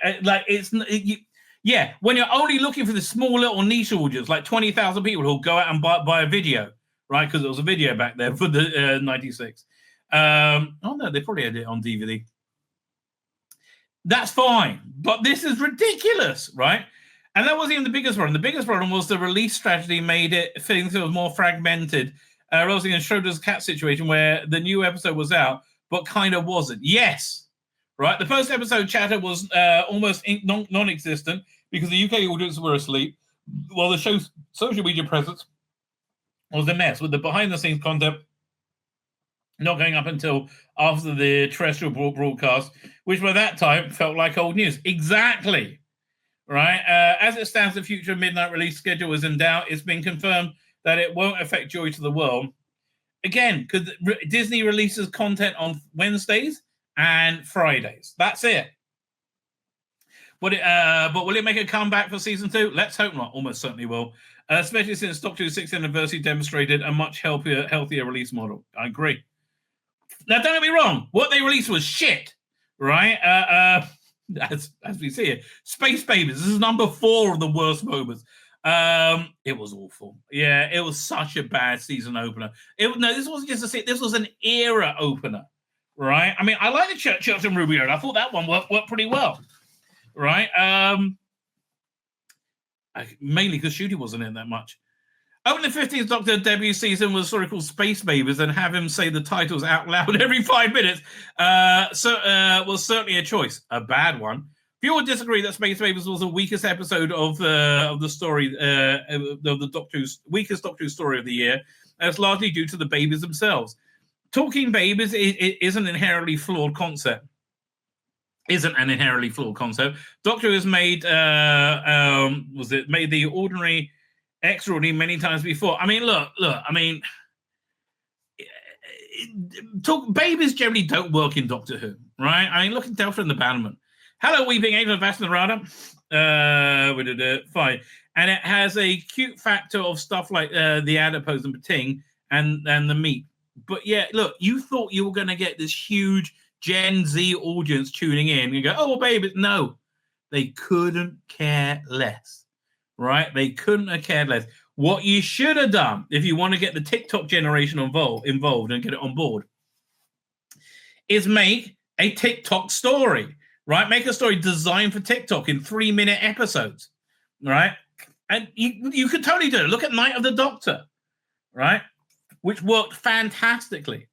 Yeah, when you're only looking for the small little niche audience, like 20,000 people who'll go out and buy a video, right? Because it was a video back there for the 96. Oh, no, they probably had it on DVD. That's fine. But this is ridiculous, right? And that wasn't even the biggest problem. The biggest problem was the release strategy made it things that was more fragmented, resulting in Schroeder's cat situation where the new episode was out, but kind of wasn't. Yes. Right, the post-episode chatter was almost non-existent because the UK audience were asleep, while the show's social media presence was a mess, with the behind-the-scenes content not going up until after the terrestrial broadcast, which by that time felt like old news. Exactly. Right? As it stands, the future midnight release schedule is in doubt. It's been confirmed that it won't affect Joy to the World. Again, because Disney releases content on Wednesdays and Fridays. That's it. But will it make a comeback for season 2? Let's hope not. Almost certainly will. Especially since Doctor Who's 6th anniversary demonstrated a much healthier release model. I agree. Now, don't get me wrong. What they released was shit, right? As we see it. Space Babies. This is number 4 of the worst moments. It was awful. Yeah, it was such a bad season opener. This wasn't just this was an era opener. Right, I mean, I like the Church and Rubio, and I thought that one worked pretty well. Right, mainly because Shooty wasn't in that much. Opening the 15th Doctor debut season was sort of called Space Babies, and have him say the titles out loud every 5 minutes. Was certainly a choice, a bad one. Few would disagree that Space Babies was the weakest episode of the story, of the weakest Doctor Who story of the year. That's largely due to the babies themselves. Talking babies is an inherently flawed concept. Isn't an inherently flawed concept. Doctor Who has made made the ordinary extraordinary many times before. I mean, look. I mean, babies generally don't work in Doctor Who, right? I mean, look at Delta and the Bannerman. Hello, Weeping Angel, Vastarada. We did it fine, and it has a cute factor of stuff like the adipose and Pating and the meat. But yeah, look, you thought you were going to get this huge Gen Z audience tuning in and go, oh, baby. No, they couldn't care less, right? They couldn't have cared less. What you should have done, if you want to get the TikTok generation involved and get it on board, is make a TikTok story, right? Make a story designed for TikTok in 3-minute episodes, right? And you could totally do it. Look at Night of the Doctor, right? Which worked fantastically.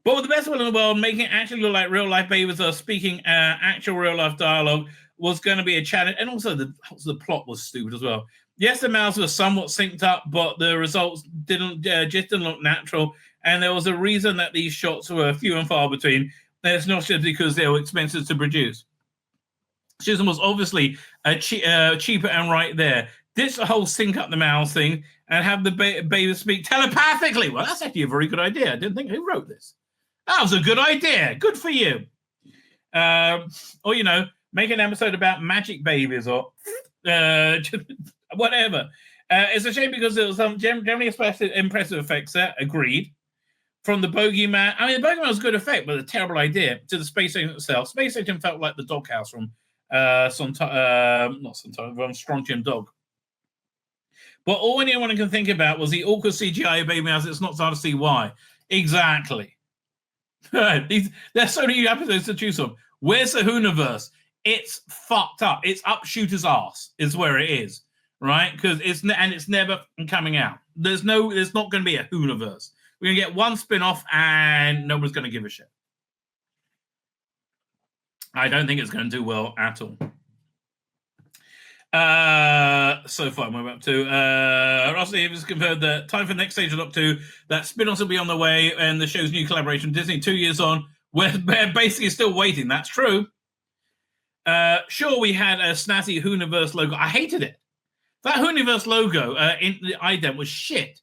But with the best will in the world, making it actually look like real-life babies are speaking actual real-life dialogue was going to be a challenge. And also the plot was stupid as well. Yes, the mouths were somewhat synced up, but the results just didn't look natural. And there was a reason that these shots were few and far between. And it's not just because they were expensive to produce. Susan was obviously cheaper and right there. This whole sync up the mouth thing and have the baby speak telepathically. Well, that's actually a very good idea. I didn't think who wrote this. That was a good idea. Good for you. Or, make an episode about magic babies or whatever. It's a shame because there was some generally impressive effects there. Agreed. From the Bogeyman. I mean, the Bogeyman was a good effect, but a terrible idea. To the space station itself. Space station felt like the doghouse from not Sontara, Strontium Dog. But all anyone can think about was the awkward CGI of Baby Mouse. It's not hard to see why. Exactly. There's so many episodes to choose from. Where's the Hooniverse? It's fucked up. It's up Shooter's ass is where it is, right? Because it's never coming out. There's not going to be a Hooniverse. We're going to get one spin-off and no one's going to give a shit. I don't think it's going to do well at all. So far, we're up to Rossi has confirmed that time for the next stage of Doctor Who, that spin-offs will be on the way, and the show's new collaboration with Disney 2 years on. We're basically still waiting. That's true. Sure, we had a snazzy Hooniverse logo. I hated it. That Hooniverse logo in the ident was shit.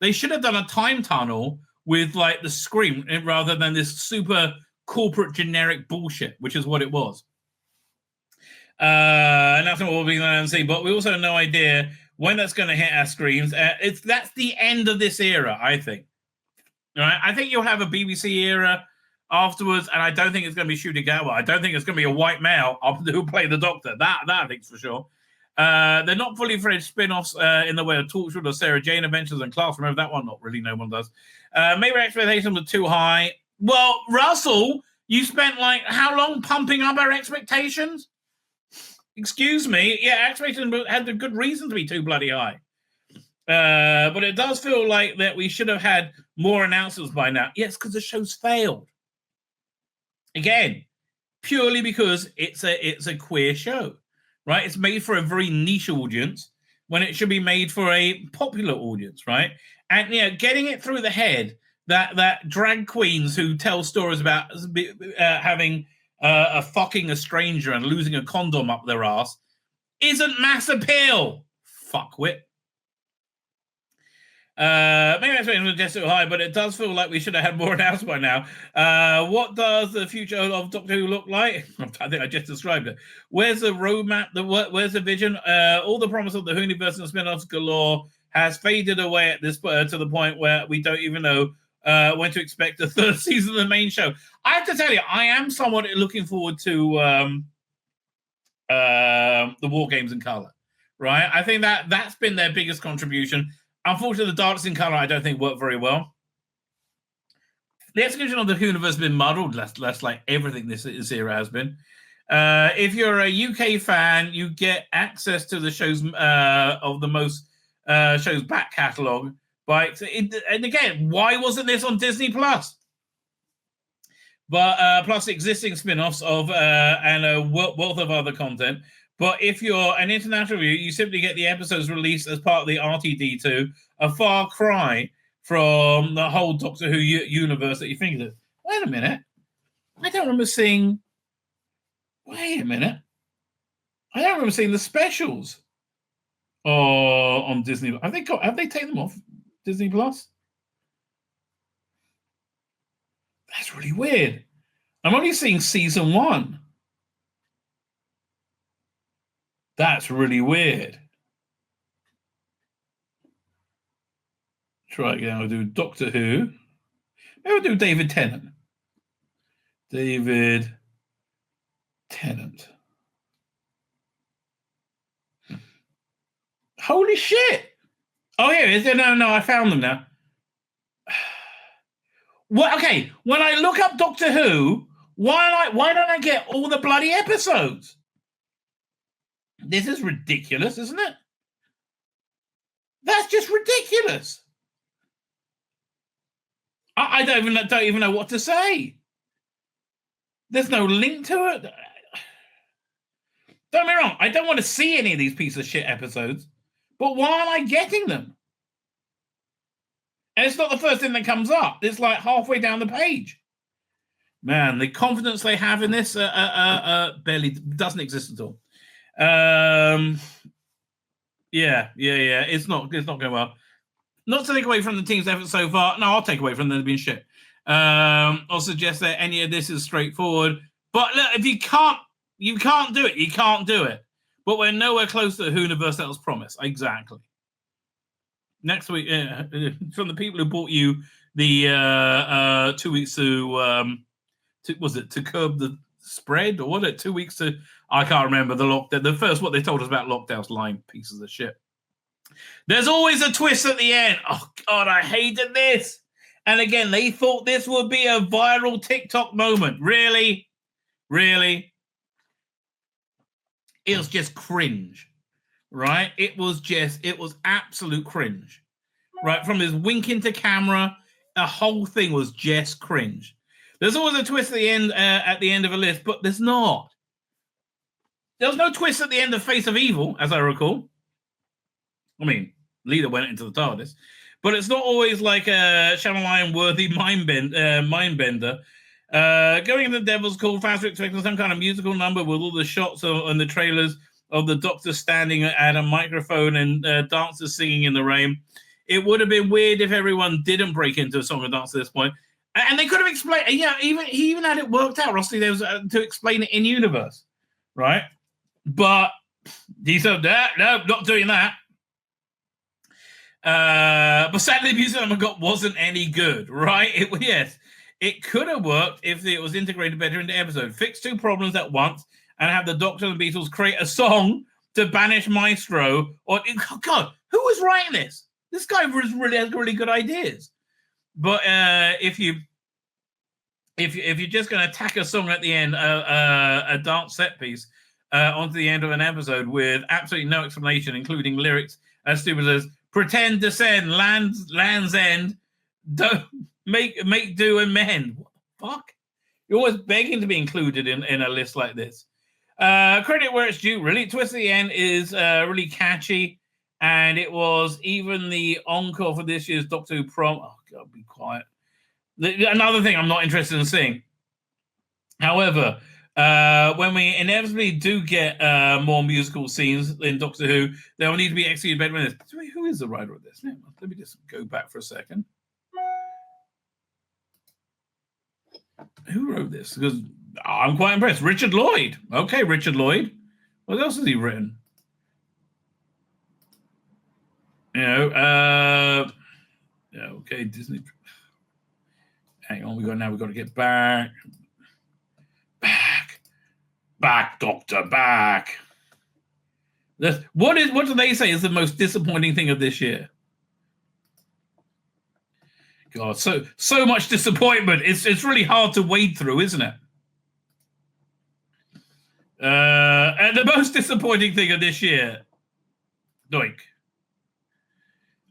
They should have done a time tunnel with like the Scream rather than this super corporate generic bullshit, which is what it was. And that's what we'll be going to see. But we also have no idea when that's going to hit our screens. That's the end of this era, I think. All right, I think you'll have a BBC era afterwards, and I don't think it's going to be Shudigawa. I don't think it's going to be a white male who'll play the Doctor. That I think's for sure. They're not fully fledged spin-offs in the way of Torchwood or Sarah Jane Adventures and Class. Remember that one? Not really. No one does. Maybe expectations were too high. Well, Russell, you spent like how long pumping up our expectations? Excuse me. Yeah, expectations had a good reason to be too bloody high. But it does feel like that we should have had more announcements by now. Yes, because the show's failed. Again, purely because it's a queer show, right? It's made for a very niche audience when it should be made for a popular audience, right? And getting it through the head that drag queens who tell stories about having fucking a stranger and losing a condom up their ass isn't mass appeal. Fuckwit. Maybe that's just too high, but it does feel like we should have had more announced by now. What does the future of Doctor Who look like? I think I just described it. Where's the roadmap? Where's the vision? All the promise of the Hooniverse and spin-offs galore has faded away at this to the point where we don't even know when to expect the third season of the main show. I have to tell you, I am somewhat looking forward to the War Games in Colour, right? I think that's been their biggest contribution. Unfortunately, the Darkness in Colour, I don't think worked very well. The execution of the Hooniverse has been muddled, less like everything this era has been. If you're a UK fan, you get access to the shows of the most shows back catalogue. And again, why wasn't this on Disney Plus? But plus existing spin-offs of and a wealth of other content. But if you're an international viewer, you simply get the episodes released as part of the RTD2, a far cry from the whole Doctor Who universe that you think of. Wait a minute. I don't remember seeing... Wait a minute. I don't remember seeing the specials on Disney. Have they taken them off Disney Plus? That's really weird. I'm only seeing season 1. That's really weird. Try again. I'll do Doctor Who. Maybe I'll do David Tennant. David Tennant. Holy shit! Oh, here it is. No, I found them now. Well, okay, when I look up Doctor Who, why don't I get all the bloody episodes? This is ridiculous, isn't it? That's just ridiculous. I don't even know what to say. There's no link to it. Don't get me wrong, I don't want to see any of these piece of shit episodes, but why am I getting them? And it's not the first thing that comes up. It's like halfway down the page. Man, the confidence they have in this barely doesn't exist at all. Yeah. It's not going well. Not to take away from the team's effort so far. No, I'll take away from them being shit. I'll suggest that any of this is straightforward. But look, if you can't do it. You can't do it. But we're nowhere close to the Hooniverse that was promised. Exactly. Next week, from the people who bought you the 2 weeks to curb the spread, or what? 2 weeks to I can't remember the lockdown. The first what they told us about lockdowns, lying pieces of shit. There's always a twist at the end. Oh God, I hated this. And again, they thought this would be a viral TikTok moment. Really? Really? It was just cringe, right? It was absolute cringe, right? From his winking to camera, the whole thing was just cringe. There's always a twist at the end of a list, but there's not. There was no twist at the end of Face of Evil, as I recall. I mean, Leader went into the TARDIS, but it's not always like a Shyamalan-worthy mind bender. Going into the Devil's Call, fast expecting some kind of musical number with all the shots and the trailers of the Doctor standing at a microphone and dancers singing in the rain. It would have been weird if everyone didn't break into a song and dance at this point. And they could have explained, he even had it worked out, Rossi, there was to explain it in universe, right? But he said, no, not doing that. But sadly, the music I got wasn't any good, right? It could have worked if it was integrated better into the episode. Fix two problems at once and have the Doctor and the Beatles create a song to banish Maestro. Or God, who was writing this? This guy has really good ideas. But if you're just going to tack a song at the end, a dance set piece onto the end of an episode with absolutely no explanation, including lyrics as stupid as "Pretend descend, land's end, don't make do and mend." What the fuck? You're always begging to be included in a list like this. Credit where it's due. Really, twist at the end is really catchy, and it was even the encore for this year's Doctor Who prom. Oh God, be quiet. Another thing I'm not interested in seeing. However, when we inevitably do get more musical scenes in Doctor Who, they will need to be executed better than this. Who is the writer of this? Let me just go back for a second. Who wrote this? Because I'm quite impressed. Richard Lloyd. Okay, Richard Lloyd. What else has he written? Okay, Disney. Hang on, we've got to get back, Doctor, back. What do they say is the most disappointing thing of this year? God, so much disappointment. It's really hard to wade through, isn't it? And the most disappointing thing of this year, doink.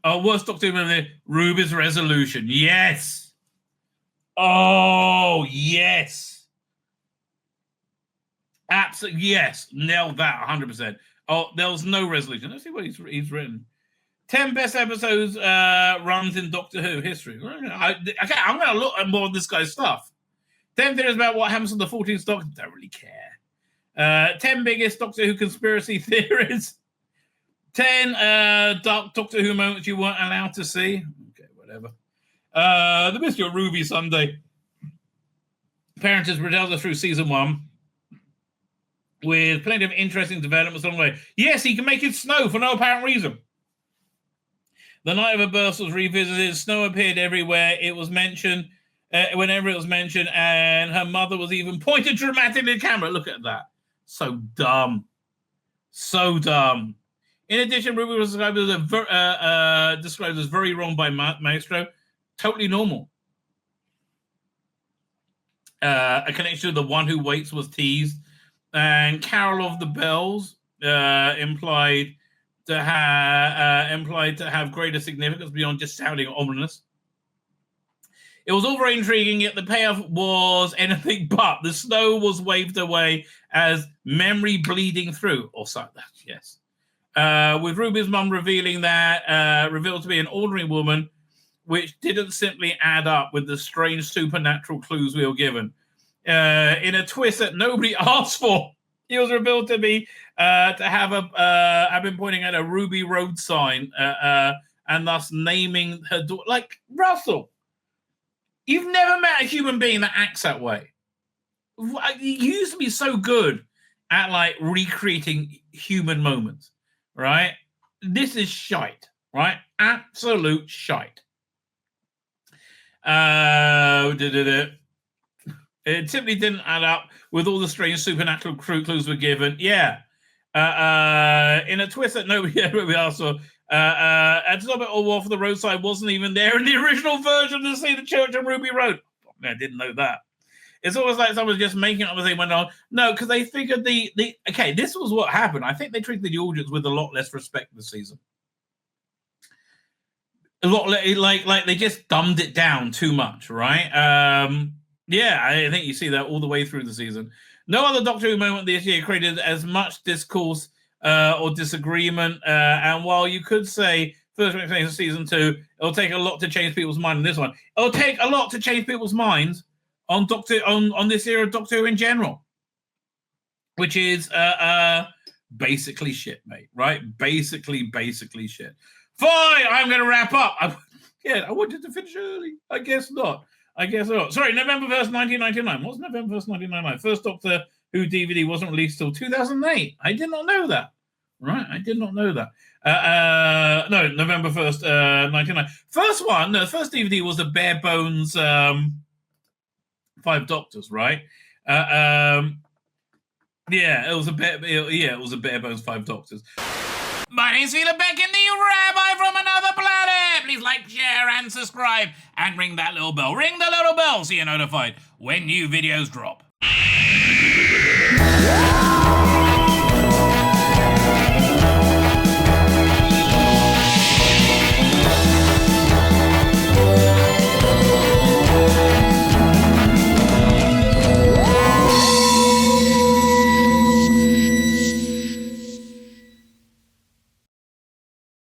Worst Doctor Who, Ruby's resolution. Yes. Oh, yes. Absolutely, yes. Nailed that 100%. Oh, there was no resolution. Let's see what he's written. 10 best episodes runs in Doctor Who history. I'm going to look at more of this guy's stuff. 10 theories about what happens on the 14th Doctor. Don't really care. 10 biggest Doctor Who conspiracy theories. 10 dark Doctor Who moments you weren't allowed to see. Okay, whatever. The Mystery of Ruby Sunday. Parent has propelled us through season 1 with plenty of interesting developments along the way. Yes, he can make it snow for no apparent reason. The night of her birth was revisited. Snow appeared everywhere. It was mentioned whenever it was mentioned, and her mother was even pointed dramatically at the camera. Look at that. So dumb. So dumb. In addition, Ruby was described as very wrong by Maestro. Totally normal. A connection to the one who waits was teased, and Carol of the Bells implied to have greater significance beyond just sounding ominous. It was all very intriguing, yet the payoff was anything but. The snow was waved away as memory bleeding through, or something. Yes. With Ruby's mum revealed to be an ordinary woman, which didn't simply add up with the strange supernatural clues we were given. In a twist that nobody asked for, he was revealed to be to have I've been pointing at a Ruby Road sign and thus naming her daughter. Like, Russell, you've never met a human being that acts that way. You used to be so good at like recreating human moments, right? This is shite, right? Absolute shite. It simply didn't add up with all the strange supernatural clues were given. Yeah. In a twist that nobody ever asked for, and to stop it all off the roadside wasn't even there in the original version to see the church on Ruby Road. I didn't know that. It's always like someone just making up as they went on. No, because they figured okay, this was what happened. I think they treated the audience with a lot less respect this season. A lot like they just dumbed it down too much, right? Yeah, I think you see that all the way through the season. No other Doctor Who moment this year created as much discourse or disagreement. And while you could say first of season 2, it'll take a lot to change people's mind in this one. It'll take a lot to change people's minds on this era of Doctor Who in general, which is basically shit, mate. Right? Basically shit. Fine, I'm going to wrap up. I wanted to finish early. I guess not. Sorry, November 1st, 1999. What's November 1st, 1999? First Doctor Who DVD wasn't released till 2008. I did not know that. Right? I did not know that. No, November 1st, 1999. The first DVD was the bare bones 5 Doctors, right? Yeah, it was a bare bones 5 Doctors. My name's Tzvi Lebetkin, the Rabbi from another planet. Please like, share, and subscribe, and ring that little bell. Ring the little bell so you're notified when new videos drop.